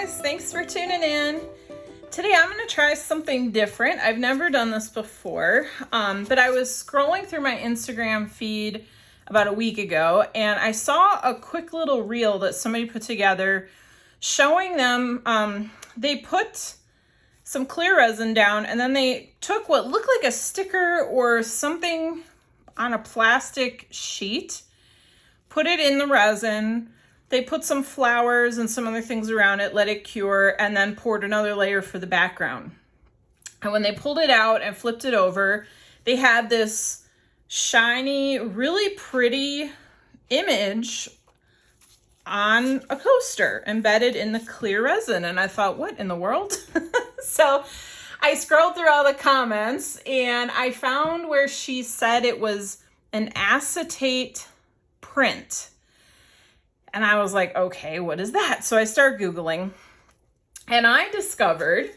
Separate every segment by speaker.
Speaker 1: guys, thanks for tuning in. Today I'm going to try something different. I've never done this before, but I was scrolling through my Instagram feed about a week ago and I saw a quick little reel that somebody put together showing them, they put some clear resin down and then they took what looked like a sticker or something on a plastic sheet, put it in the resin. They put some flowers and some other things around it, let it cure, and then poured another layer for the background. And when they pulled it out and flipped it over, they had this shiny, really pretty image on a coaster embedded in the clear resin. And I thought, what in the world? So I scrolled through all the comments and I found where she said it was an acetate print. And I was like, okay, what is that? So I started Googling and I discovered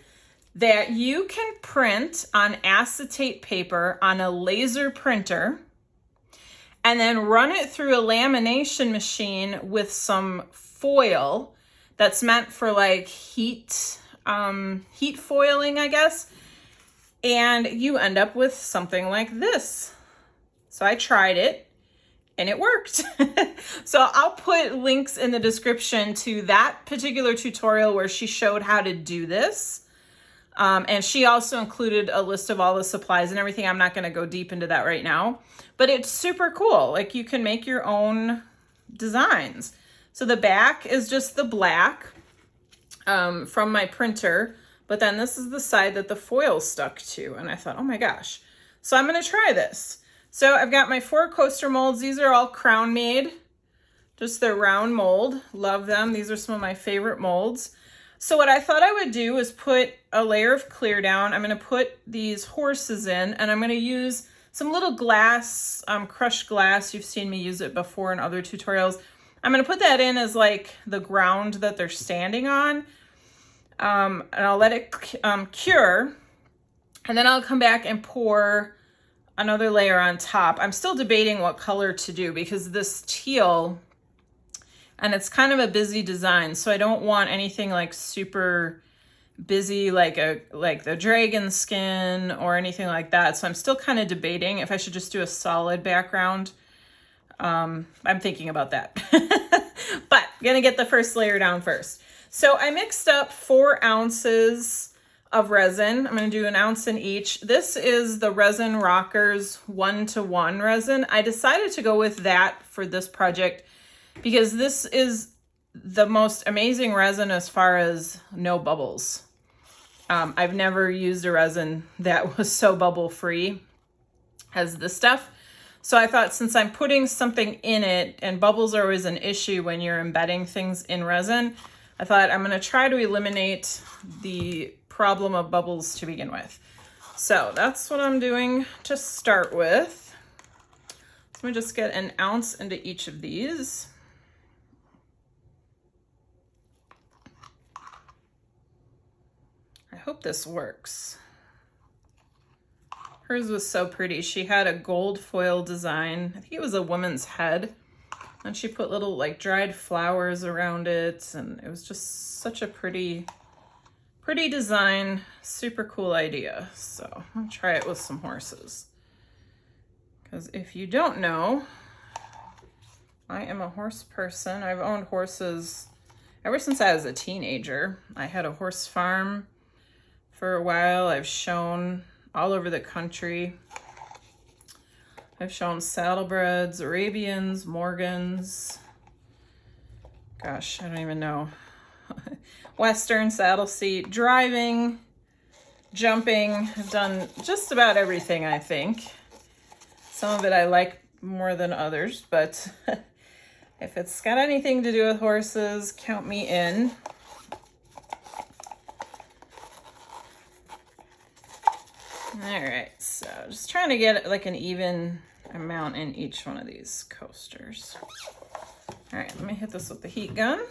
Speaker 1: that you can print on acetate paper on a laser printer and then run it through a lamination machine with some foil that's meant for like heat foiling, I guess. And you end up with something like this. So I tried it. And it worked. So I'll put links in the description to that particular tutorial where she showed how to do this. And she also included a list of all the supplies and everything. I'm not going to go deep into that right now, but it's super cool. Like you can make your own designs. So the back is just the black from my printer, but then this is the side that the foil stuck to. And I thought, oh my gosh. So I'm going to try this. So I've got my 4 coaster molds. These are all Crown made, just their round mold. Love them. These are some of my favorite molds. So what I thought I would do is put a layer of clear down. I'm going to put these horses in and I'm going to use some little glass, crushed glass. You've seen me use it before in other tutorials. I'm going to put that in as like the ground that they're standing on. And I'll let it cure. And then I'll come back and pour another layer on top. I'm still debating what color to do because this teal, and it's kind of a busy design, so I don't want anything like super busy like the dragon skin or anything like that. So I'm still kind of debating if I should just do a solid background. I'm thinking about that. But I'm gonna get the first layer down first. So I mixed up 4 ounces of resin. I'm going to do 1 ounce in each. This is the Resin Rockers 1-to-1 resin. I decided to go with that for this project because this is the most amazing resin as far as no bubbles. I've never used a resin that was so bubble free as this stuff. So I thought since I'm putting something in it, and bubbles are always an issue when you're embedding things in resin, I thought I'm going to try to eliminate the problem of bubbles to begin with. So that's what I'm doing to start with. So I'm gonna just get 1 ounce into each of these. I hope this works. Hers was so pretty. She had a gold foil design. I think it was a woman's head. And she put little like dried flowers around it. And it was just such a pretty design, super cool idea. So I'm gonna try it with some horses. Because if you don't know, I am a horse person. I've owned horses ever since I was a teenager. I had a horse farm for a while. I've shown all over the country. I've shown saddlebreds, Arabians, Morgans. Gosh, I don't even know. Western, saddle seat, driving, jumping. I've done just about everything, I think. Some of it I like more than others, but if it's got anything to do with horses, count me in. All right, so just trying to get like an even amount in each one of these coasters. All right, let me hit this with the heat gun.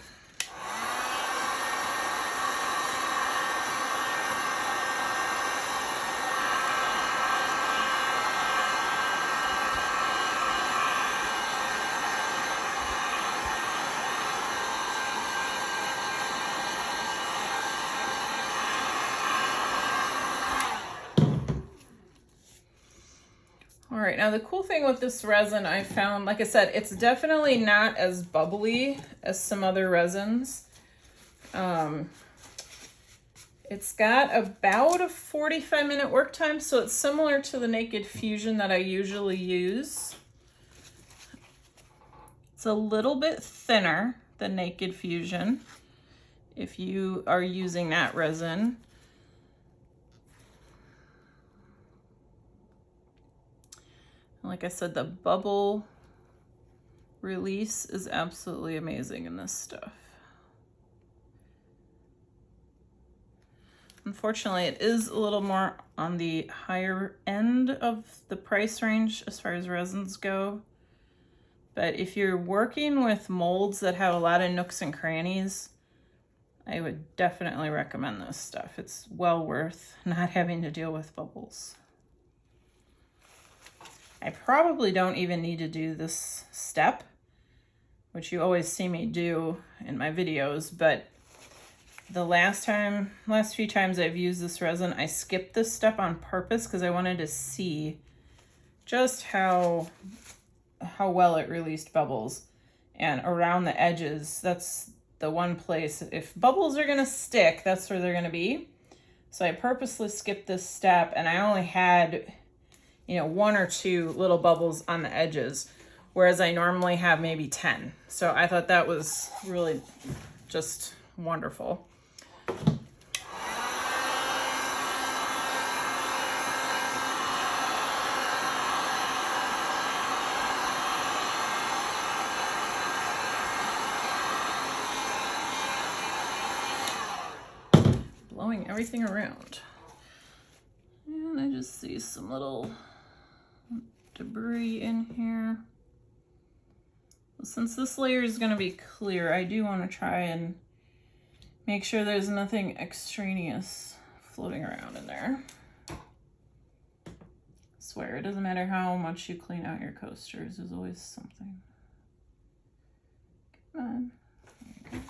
Speaker 1: right, now the cool thing with this resin I found, like I said, it's definitely not as bubbly as some other resins. It's got about a 45-minute work time, so it's similar to the Naked Fusion that I usually use. It's a little bit thinner than Naked Fusion if you are using that resin. Like I said, the bubble release is absolutely amazing in this stuff. Unfortunately, it is a little more on the higher end of the price range as far as resins go. But if you're working with molds that have a lot of nooks and crannies, I would definitely recommend this stuff. It's well worth not having to deal with bubbles. I probably don't even need to do this step, which you always see me do in my videos, but the last few times I've used this resin, I skipped this step on purpose because I wanted to see just how well it released bubbles. And around the edges, that's the one place, if bubbles are gonna stick, that's where they're gonna be. So I purposely skipped this step, and I only had, you know, 1 or 2 little bubbles on the edges, whereas I normally have maybe 10. So I thought that was really just wonderful. Blowing everything around. And I just see some little debris in here. Since this layer is going to be clear, I do want to try and make sure there's nothing extraneous floating around in there. I swear, it doesn't matter how much you clean out your coasters, there's always something. Come on. There you go.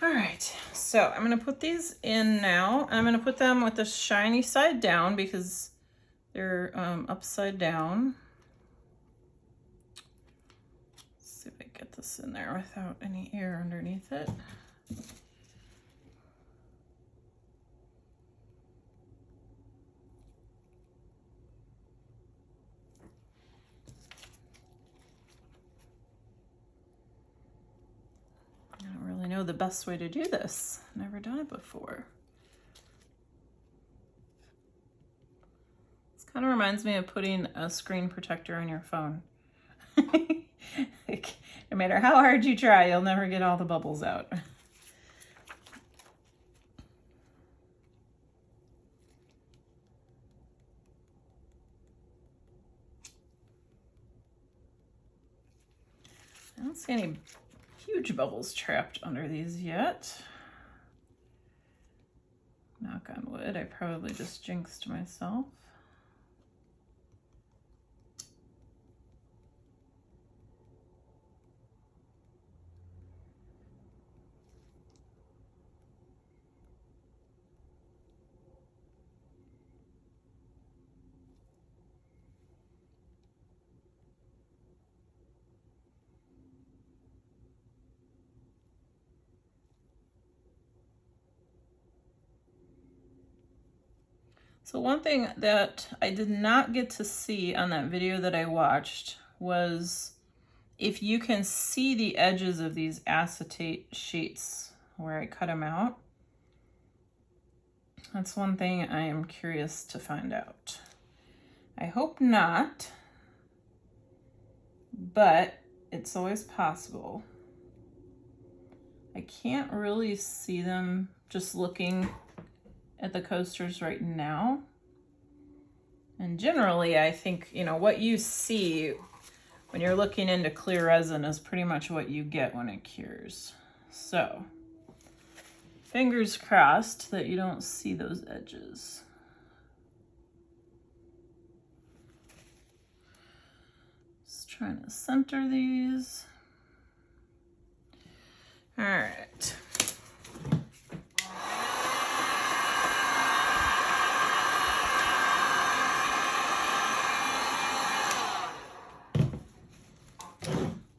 Speaker 1: All right, so I'm gonna put these in now. I'm gonna put them with the shiny side down because they're upside down. Let's see if I get this in there without any air underneath it. I know the best way to do this. Never done it before. This kind of reminds me of putting a screen protector on your phone. Like, no matter how hard you try, you'll never get all the bubbles out. I don't see any huge bubbles trapped under these yet. Knock on wood, I probably just jinxed myself. So one thing that I did not get to see on that video that I watched was if you can see the edges of these acetate sheets where I cut them out. That's one thing I am curious to find out. I hope not, but it's always possible. I can't really see them just looking at the coasters right now. And generally, I think, you know, what you see when you're looking into clear resin is pretty much what you get when it cures. So, fingers crossed that you don't see those edges. Just trying to center these. All right.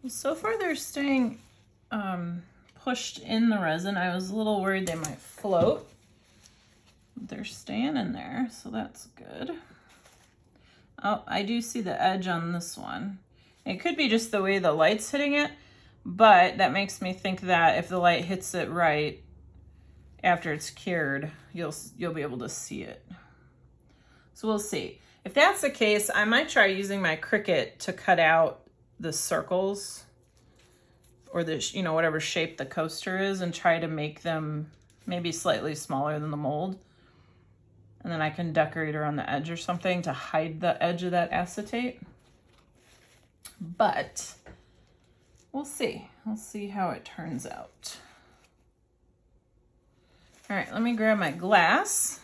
Speaker 1: So far they're staying pushed in the resin. I was a little worried they might float. They're staying in there, so that's good. Oh, I do see the edge on this one. It could be just the way the light's hitting it, but that makes me think that if the light hits it right after it's cured, you'll be able to see it. So we'll see. If that's the case, I might try using my Cricut to cut out the circles or the, you know, whatever shape the coaster is, and try to make them maybe slightly smaller than the mold. And then I can decorate around the edge or something to hide the edge of that acetate. But we'll see. We'll see how it turns out. All right, let me grab my glass.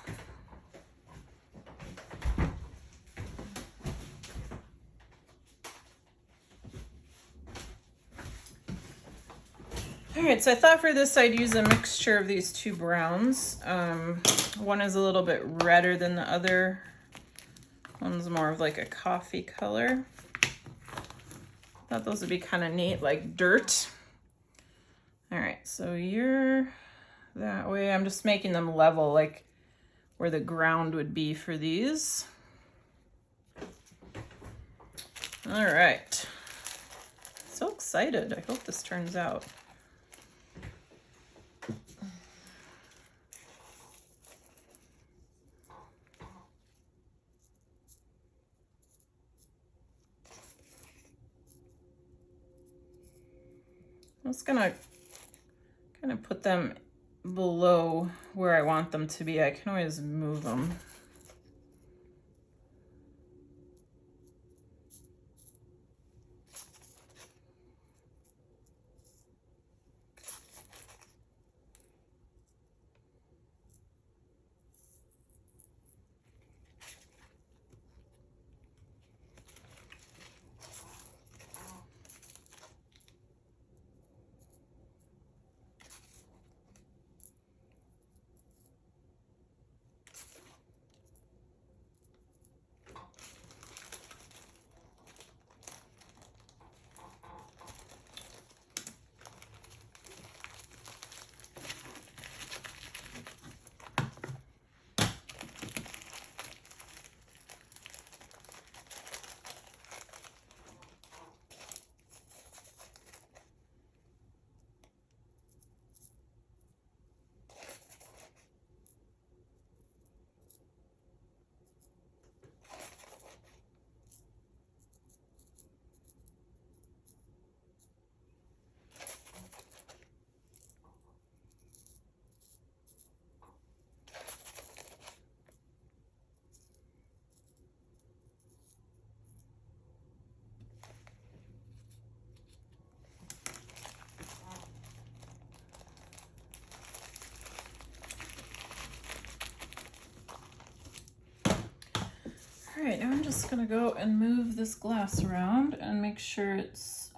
Speaker 1: All right, so I thought for this I'd use a mixture of these two browns. One is a little bit redder than the other. One's more of like a coffee color. Thought those would be kind of neat, like dirt. All right, so you're that way. I'm just making them level, like where the ground would be for these. All right. So excited. I hope this turns out. I'm just gonna kind of put them below where I want them to be. I can always move them. All right, now I'm just gonna go and move this glass around and make sure it's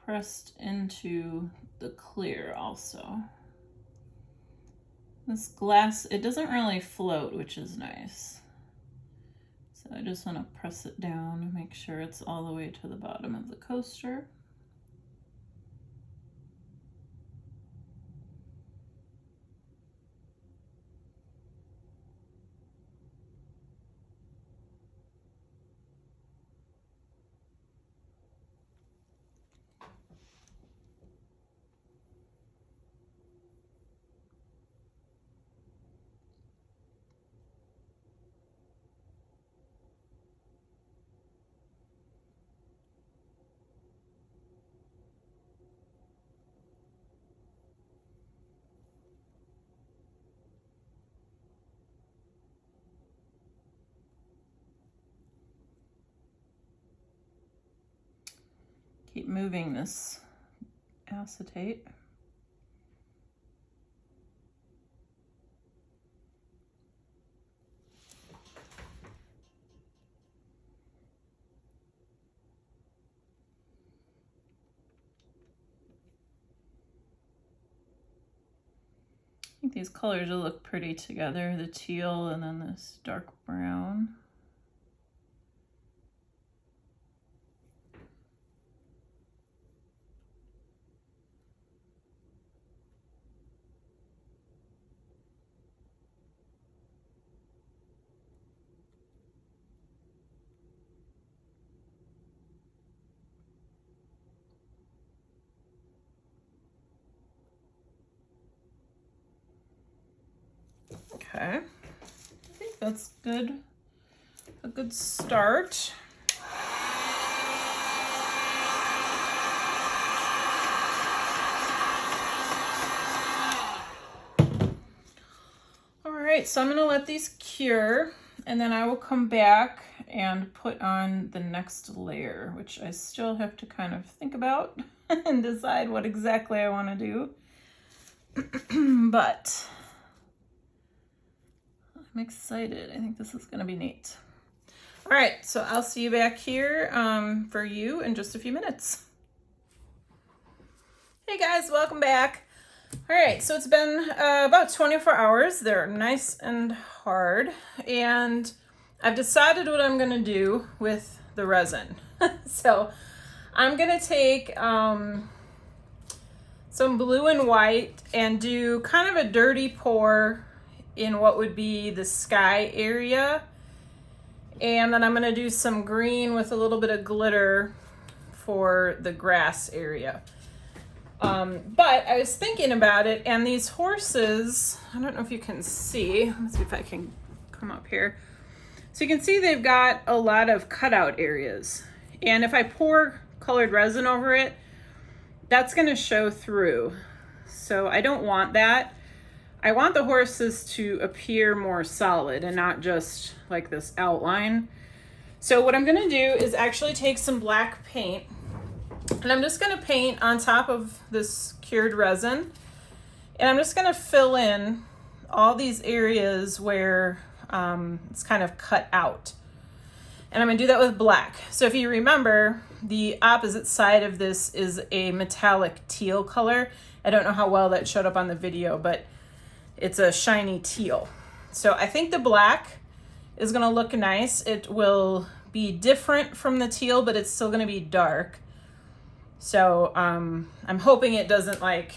Speaker 1: pressed into the clear also. This glass, it doesn't really float, which is nice. So I just want to press it down and make sure it's all the way to the bottom of the coaster. Keep moving this acetate. think these colors will look pretty together, the teal and then this dark brown. Okay, I think that's good. A good start. All right, so I'm gonna let these cure and then I will come back and put on the next layer, which I still have to kind of think about and decide what exactly I want to do. But I'm excited. I think this is going to be neat. All right, so I'll see you back here for you in just a few minutes. Hey guys, welcome back. All right, so it's been about 24 hours. They're nice and hard, and I've decided what I'm gonna do with the resin. So I'm gonna take some blue and white and do kind of a dirty pour in what would be the sky area. And then I'm gonna do some green with a little bit of glitter for the grass area. But I was thinking about it, and these horses, I don't know if you can see, let's see if I can come up here. So you can see they've got a lot of cutout areas. And if I pour colored resin over it, that's gonna show through. So I don't want that. I want the horses to appear more solid and not just like this outline. So what I'm gonna do is actually take some black paint, and I'm just gonna paint on top of this cured resin. And I'm just gonna fill in all these areas where it's kind of cut out. And I'm gonna do that with black. So if you remember, the opposite side of this is a metallic teal color. I don't know how well that showed up on the video, but it's a shiny teal. So I think the black is gonna look nice. It will be different from the teal, but it's still gonna be dark. So I'm hoping it doesn't like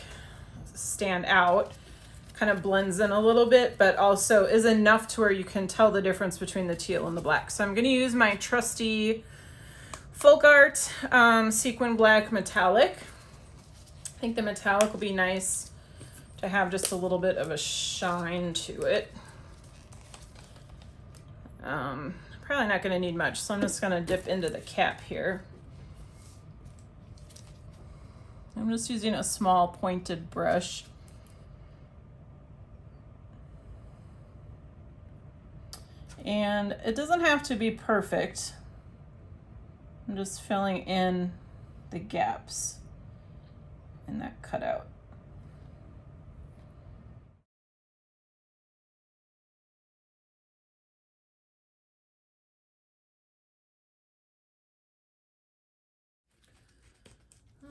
Speaker 1: stand out, kind of blends in a little bit, but also is enough to where you can tell the difference between the teal and the black. So I'm gonna use my trusty Folk Art Sequin Black Metallic. I think the metallic will be nice to have just a little bit of a shine to it. Probably not gonna need much, so I'm just gonna dip into the cap here. I'm just using a small pointed brush. And it doesn't have to be perfect. I'm just filling in the gaps in that cutout.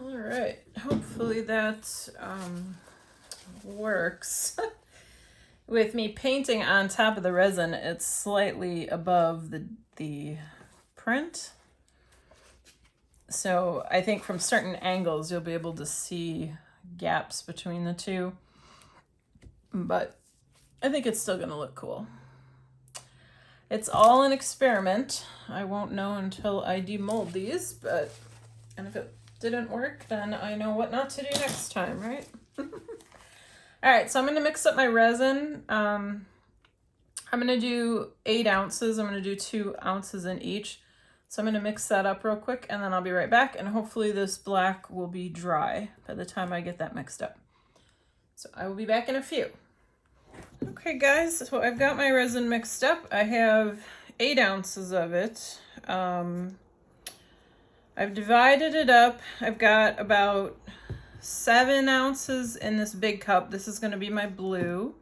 Speaker 1: All right, hopefully that works. With me painting on top of the resin, it's slightly above the print. So I think from certain angles, you'll be able to see gaps between the two, but I think it's still gonna look cool. It's all an experiment. I won't know until I demold these, and if it didn't work, then I know what not to do next time, right? All right, so I'm gonna mix up my resin. I'm gonna do 8 ounces. I'm gonna do 2 ounces in each. So I'm gonna mix that up real quick, and then I'll be right back, and hopefully this black will be dry by the time I get that mixed up. So I will be back in a few. Okay guys, so I've got my resin mixed up. I have 8 ounces of it. I've divided it up. I've got about 7 ounces in this big cup. This is gonna be my blue.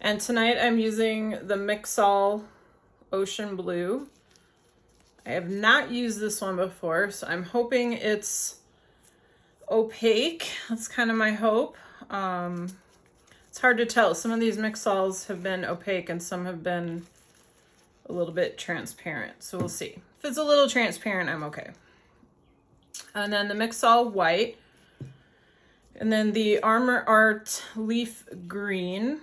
Speaker 1: And tonight I'm using the Mix-All Ocean Blue. I have not used this one before, so I'm hoping it's opaque. That's kind of my hope. It's hard to tell. Some of these mix-alls have been opaque and some have been a little bit transparent. So we'll see. If it's a little transparent, I'm okay. And then the mix-all white. And then the Armor Art Leaf Green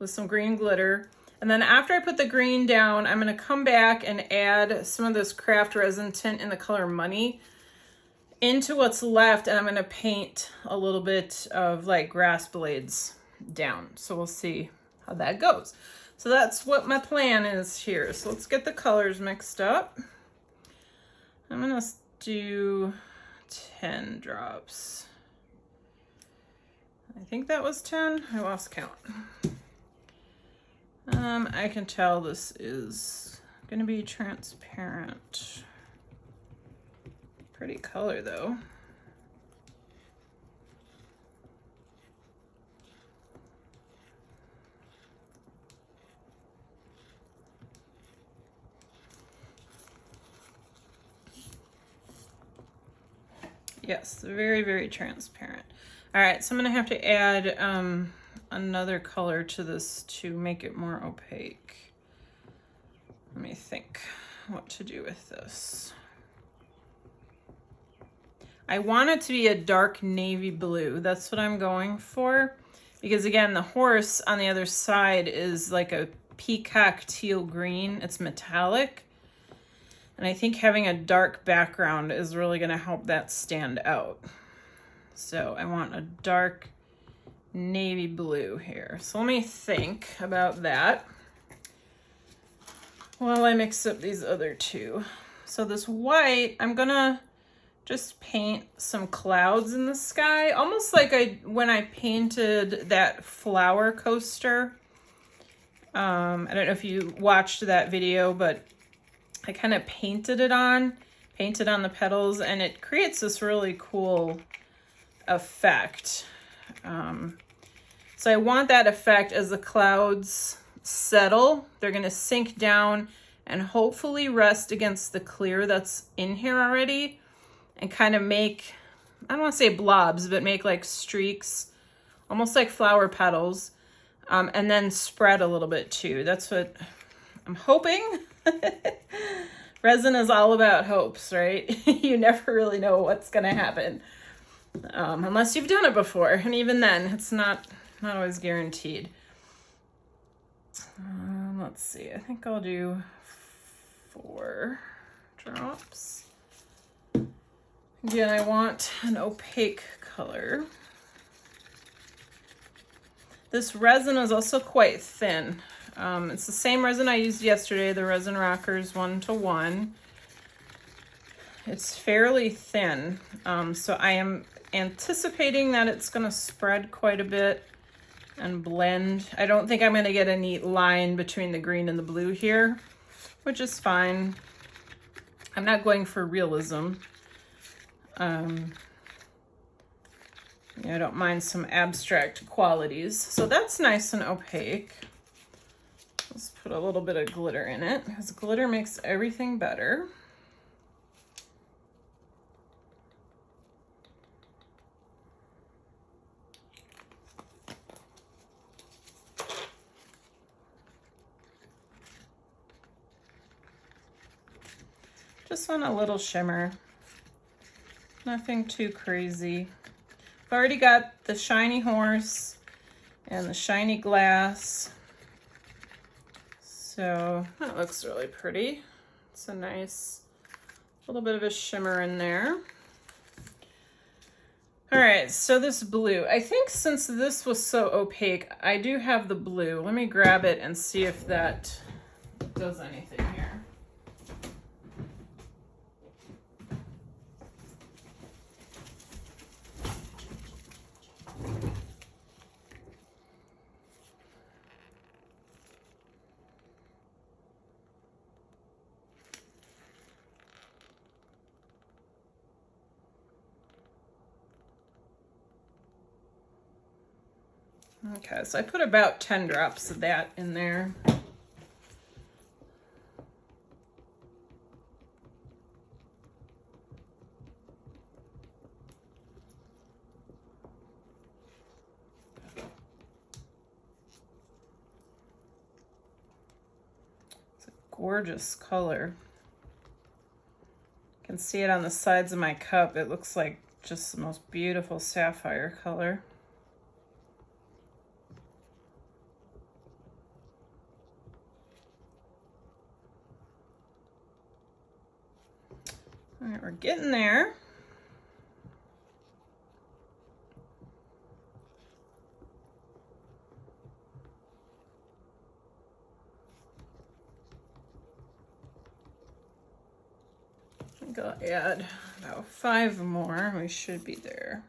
Speaker 1: with some green glitter. And then after I put the green down, I'm going to come back and add some of this craft resin tint in the color Money into what's left, and I'm going to paint a little bit of like grass blades down. So we'll see how that goes. So that's what my plan is here. So let's get the colors mixed up. I'm going to do 10 drops. I think that was 10. I lost count. I can tell this is going to be transparent. Pretty color though. Yes, very, very transparent. All right, so I'm gonna have to add another color to this to make it more opaque. Let me think what to do with this. I want it to be a dark navy blue. That's what I'm going for. Because again, the horse on the other side is like a peacock teal green. It's metallic. And I think having a dark background is really gonna help that stand out. So I want a dark navy blue here. So let me think about that while I mix up these other two. So this white, I'm gonna just paint some clouds in the sky, almost like when I painted that flower coaster. I don't know if you watched that video, but I kind of painted on the petals, and it creates this really cool effect. So I want that effect as the clouds settle. They're gonna sink down and hopefully rest against the clear that's in here already, and kind of make, I don't want to say blobs, but make like streaks, almost like flower petals, and then spread a little bit too. That's what I'm hoping. Resin is all about hopes, right? You never really know what's going to happen unless you've done it before. And even then, it's not always guaranteed. Let's see. I think I'll do 4 drops. Again, I want an opaque color. This resin is also quite thin. It's the same resin I used yesterday, the Resin Rockers 1-to-1. It's fairly thin, so I am anticipating that it's going to spread quite a bit and blend. I don't think I'm going to get a neat line between the green and the blue here, which is fine. I'm not going for realism. Yeah, I don't mind some abstract qualities. So that's nice and opaque. Let's put a little bit of glitter in it, because glitter makes everything better. Just want a little shimmer. Nothing too crazy. I've already got the shiny horse and the shiny glass. So that looks really pretty. It's a nice little bit of a shimmer in there. All right, so this blue, I think since this was so opaque, I do have the blue. Let me grab it and see if that does anything here. Okay, so I put about 10 drops of that in there. gorgeous color. You can see it on the sides of my cup. It looks like just the most beautiful sapphire color. All right, we're getting there. I think I'll add about 5 more. We should be there.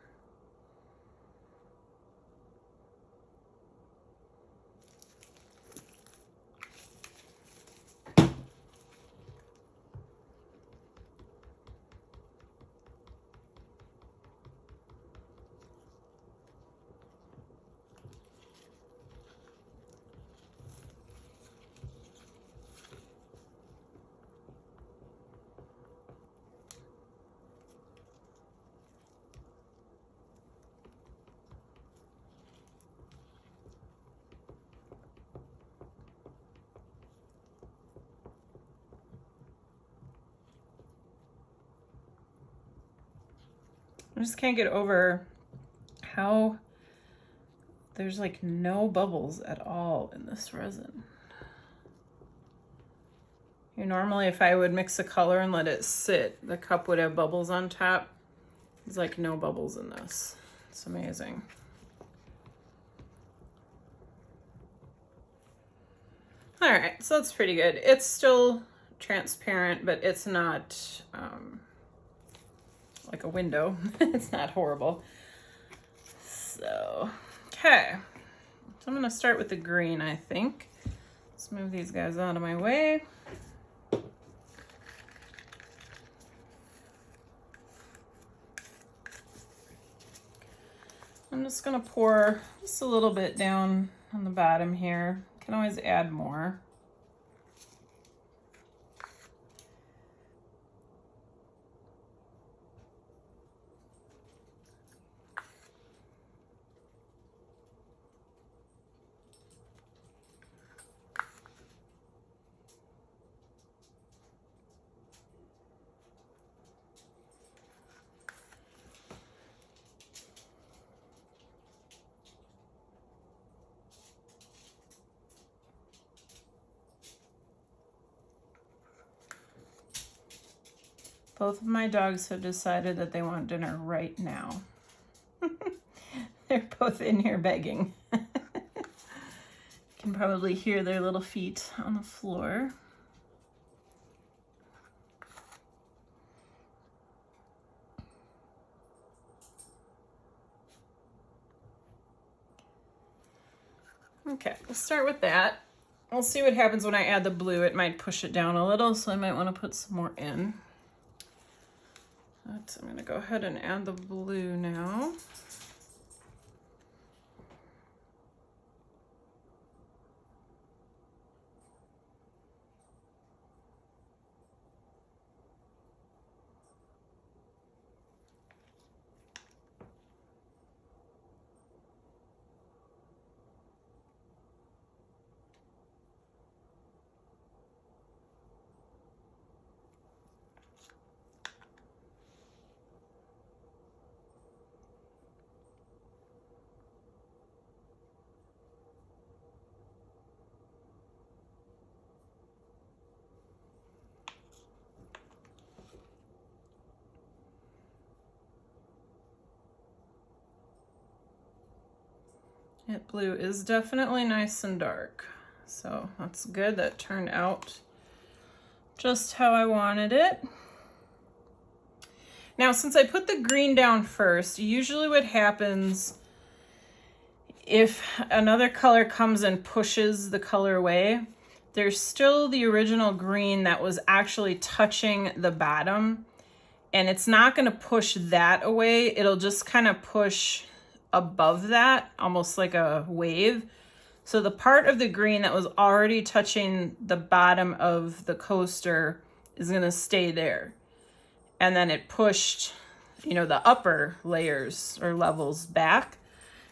Speaker 1: I just can't get over how there's like no bubbles at all in this resin. Normally if I would mix a color and let it sit, the cup would have bubbles on top. There's like no bubbles in this. It's amazing. All right, so that's pretty good. It's still transparent, but it's not like a window. It's not horrible. So, okay. So I'm gonna start with the green, I think. Let's move these guys out of my way. I'm just gonna pour just a little bit down on the bottom here. Can always add more. Both of my dogs have decided that they want dinner right now. They're both in here begging. You can probably hear their little feet on the floor. Okay, we'll start with that. We'll see what happens when I add the blue. It might push it down a little, so I might want to put some more in. But I'm going to go ahead and add the blue now. That blue is definitely nice and dark. So that's good. That turned out just how I wanted it. Now, since I put the green down first, usually what happens if another color comes and pushes the color away, there's still the original green that was actually touching the bottom, and it's not going to push that away. It'll just kind of push above that, almost like a wave. So the part of the green that was already touching the bottom of the coaster is going to stay there. And then it pushed, the upper layers or levels back,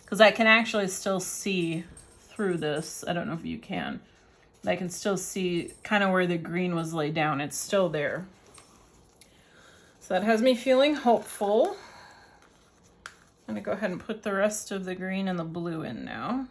Speaker 1: because I can actually still see through this. I don't know if you can, I can still see kind of where the green was laid down. It's still there. So that has me feeling hopeful. I'm gonna go ahead and put the rest of the green and the blue in now.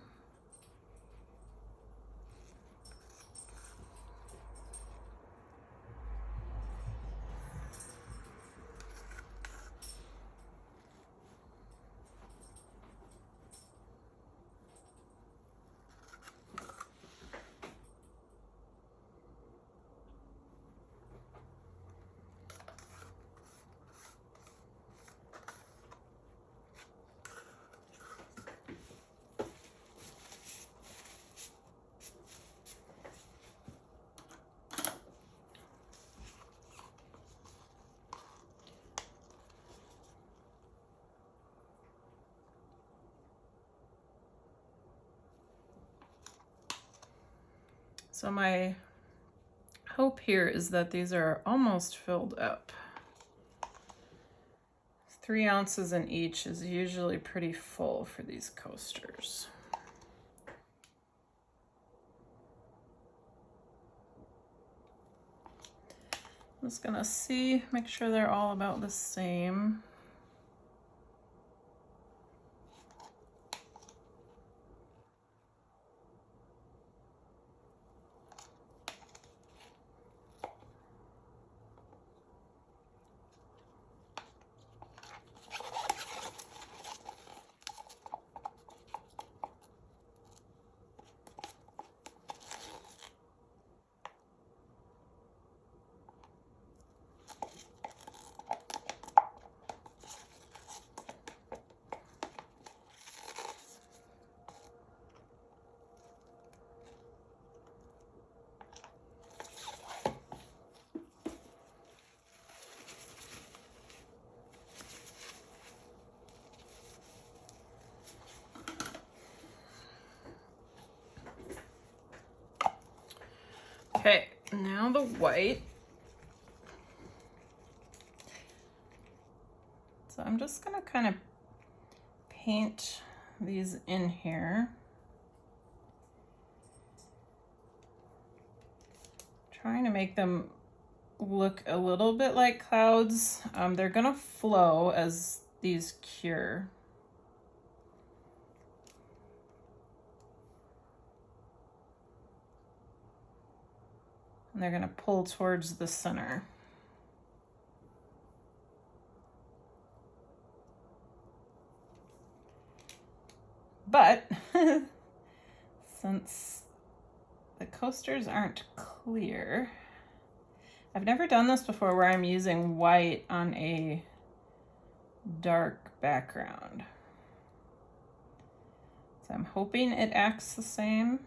Speaker 1: So my hope here is that these are almost filled up. 3 ounces in each is usually pretty full for these coasters. I'm just gonna make sure they're all about the same. Okay, now the white. So I'm just gonna kind of paint these in here. Trying to make them look a little bit like clouds. They're gonna flow as these cure. And they're gonna pull towards the center. But since the coasters aren't clear, I've never done this before where I'm using white on a dark background. So I'm hoping it acts the same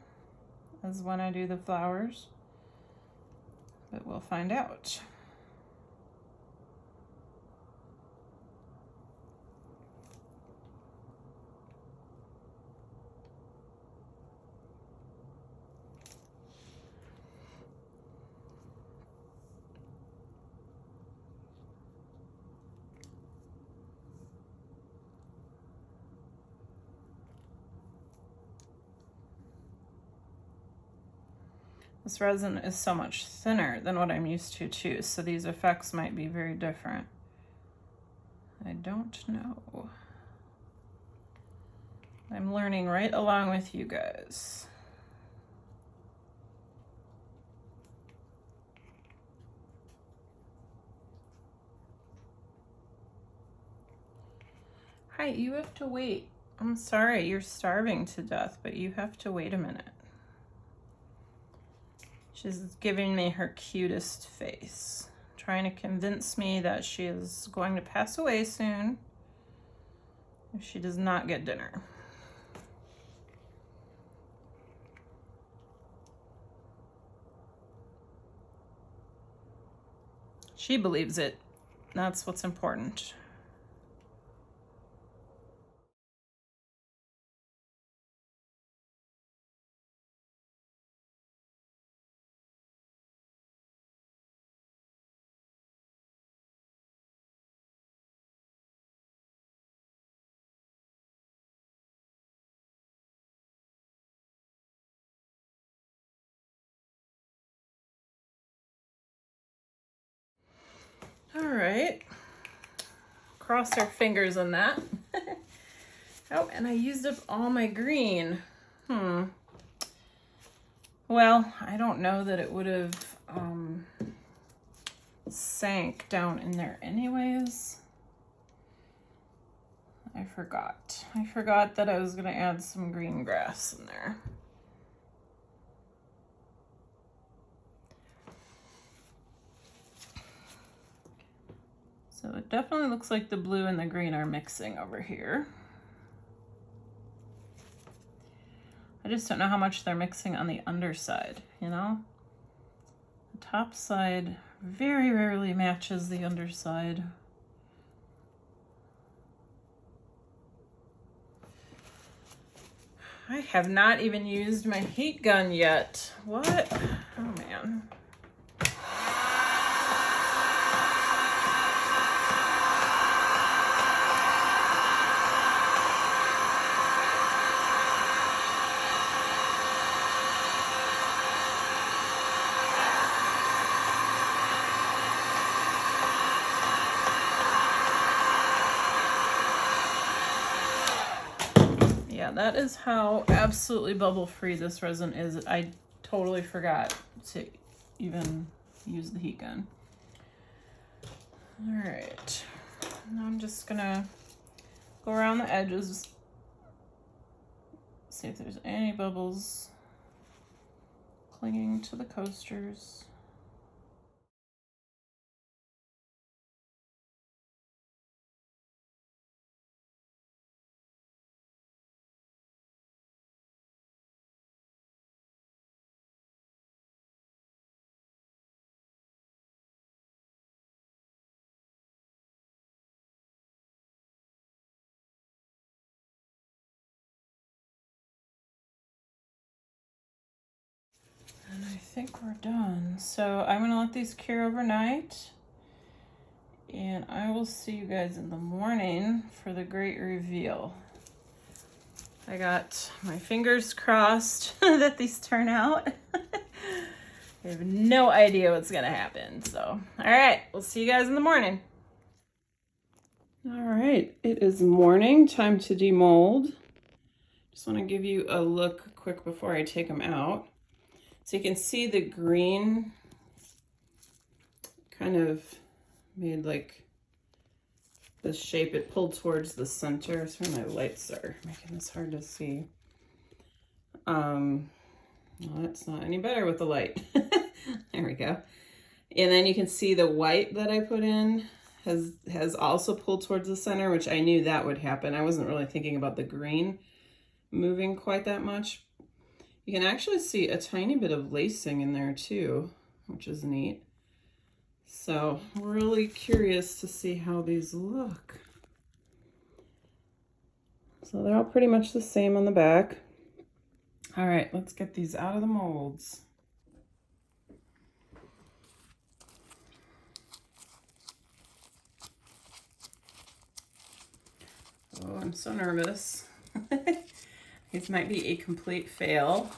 Speaker 1: as when I do the flowers, but we'll find out. This resin is so much thinner than what I'm used to too, so these effects might be very different. I don't know. I'm learning right along with you guys. Hi, you have to wait. I'm sorry, you're starving to death, but you have to wait a minute. She's giving me her cutest face, trying to convince me that she is going to pass away soon if she does not get dinner. She believes it. That's what's important. right. Cross our fingers on that. Oh, and I used up all my green. Well, I don't know that it would have sank down in there anyways. I forgot. I forgot that I was gonna add some green grass in there. So it definitely looks like the blue and the green are mixing over here. I just don't know how much they're mixing on the underside, you know? The top side very rarely matches the underside. I have not even used my heat gun yet. What? Oh man. That is how absolutely bubble free this resin is. I totally forgot to even use the heat gun. All right, now I'm just gonna go around the edges, see if there's any bubbles clinging to the coasters. And I think we're done. So I'm gonna let these cure overnight, and I will see you guys in the morning for the great reveal. I got my fingers crossed that these turn out. I have no idea what's gonna happen. So, all right, we'll see you guys in the morning. All right, it is morning, time to demold. Just wanna give you a look quick before I take them out. So you can see the green kind of made like this shape. It pulled towards the center. Sorry, my lights are making this hard to see. Well, that's not any better with the light. There we go. And then you can see the white that I put in has also pulled towards the center, which I knew that would happen. I wasn't really thinking about the green moving quite that much. You can actually see a tiny bit of lacing in there too, which is neat. So really curious to see how these look. So they're all pretty much the same on the back. All right, let's get these out of the molds. Oh, I'm so nervous. These might be a complete fail.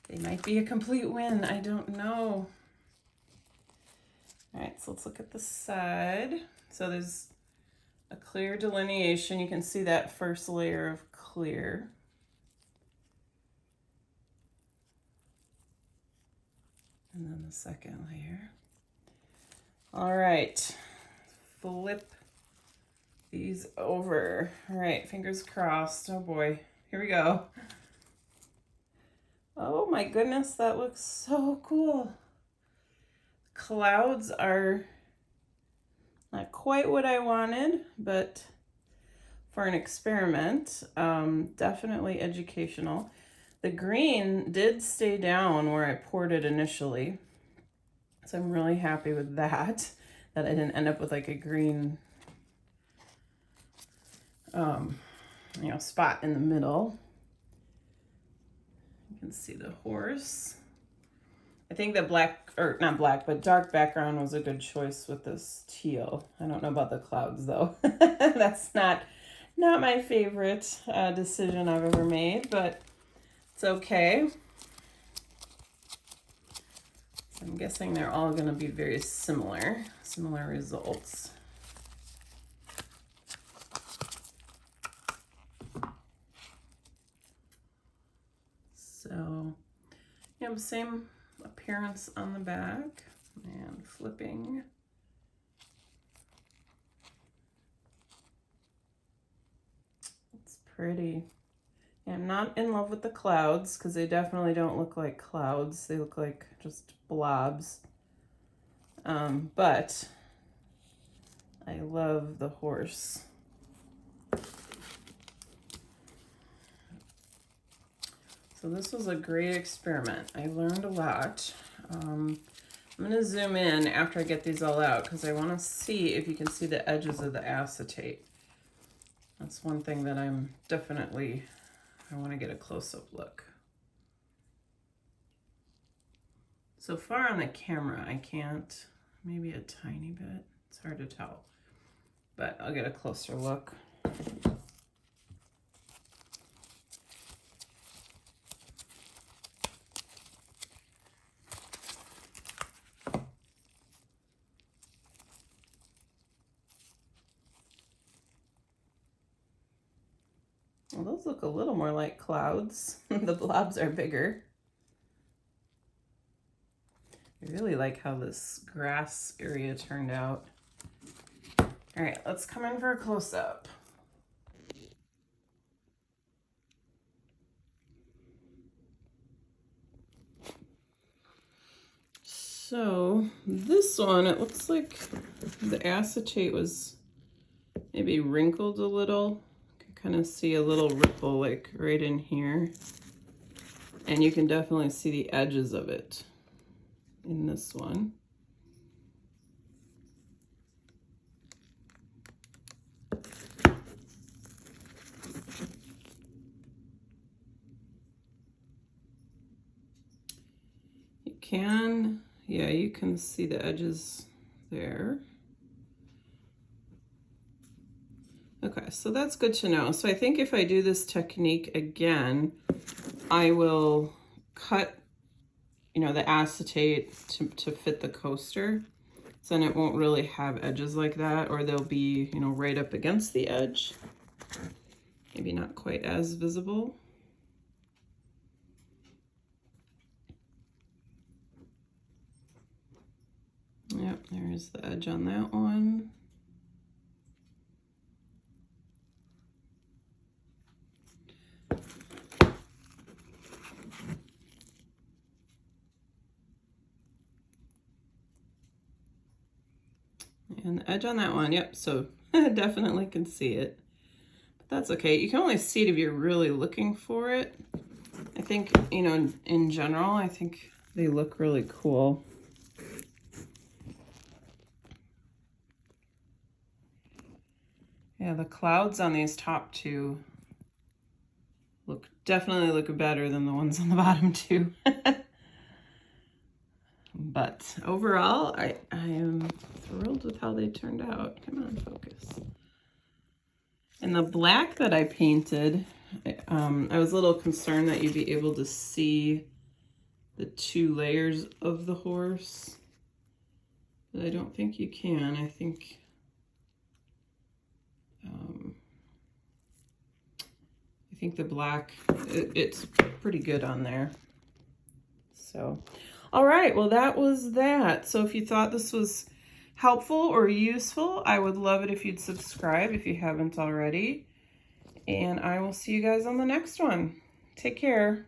Speaker 1: They might be a complete win. I don't know. All right, so let's look at the side. So there's a clear delineation. You can see that first layer of clear. And then the second layer. All right, flip these over. All right, fingers crossed. Oh boy, here we go. Oh my goodness, that looks so cool. Clouds are not quite what I wanted, but for an experiment, definitely educational. The green did stay down where I poured it initially, so I'm really happy with that I didn't end up with like a green spot in the middle. You can see the horse. I think the black, or not black, but dark background was a good choice with this teal. I don't know about the clouds though. That's not my favorite decision I've ever made, but it's okay. I'm guessing they're all going to be very similar results. So, you have the same appearance on the back, and flipping. It's pretty. I'm not in love with the clouds because they definitely don't look like clouds. They look like just blobs. But I love the horse. So this was a great experiment. I learned a lot. I'm going to zoom in after I get these all out because I want to see if you can see the edges of the acetate. That's one thing that I want to get a close-up look. So far on the camera, I can't, maybe a tiny bit. It's hard to tell, but I'll get a closer look. Well, those look a little more like clouds. The blobs are bigger. I really like how this grass area turned out. All right, let's come in for a close-up. So this one, it looks like the acetate was maybe wrinkled a little. You can kind of see a little ripple like right in here. And you can definitely see the edges of it in this one. You can see the edges there. Okay, so that's good to know. So I think if I do this technique again, I will cut, the acetate to fit the coaster. So then it won't really have edges like that, or they'll be, right up against the edge. Maybe not quite as visible. Yep, there's the edge on that one. And the edge on that one, yep, so definitely can see it. But that's okay. You can only see it if you're really looking for it. I think, in general, I think they look really cool. Yeah, the clouds on these top two definitely look better than the ones on the bottom two. But overall, I am thrilled with how they turned out. Come on, focus. And the black that I painted, I was a little concerned that you'd be able to see the two layers of the horse. But I don't think you can. I think the black, it's pretty good on there. So, all right, well, that was that. So if you thought this was helpful or useful, I would love it if you'd subscribe if you haven't already. And I will see you guys on the next one. Take care.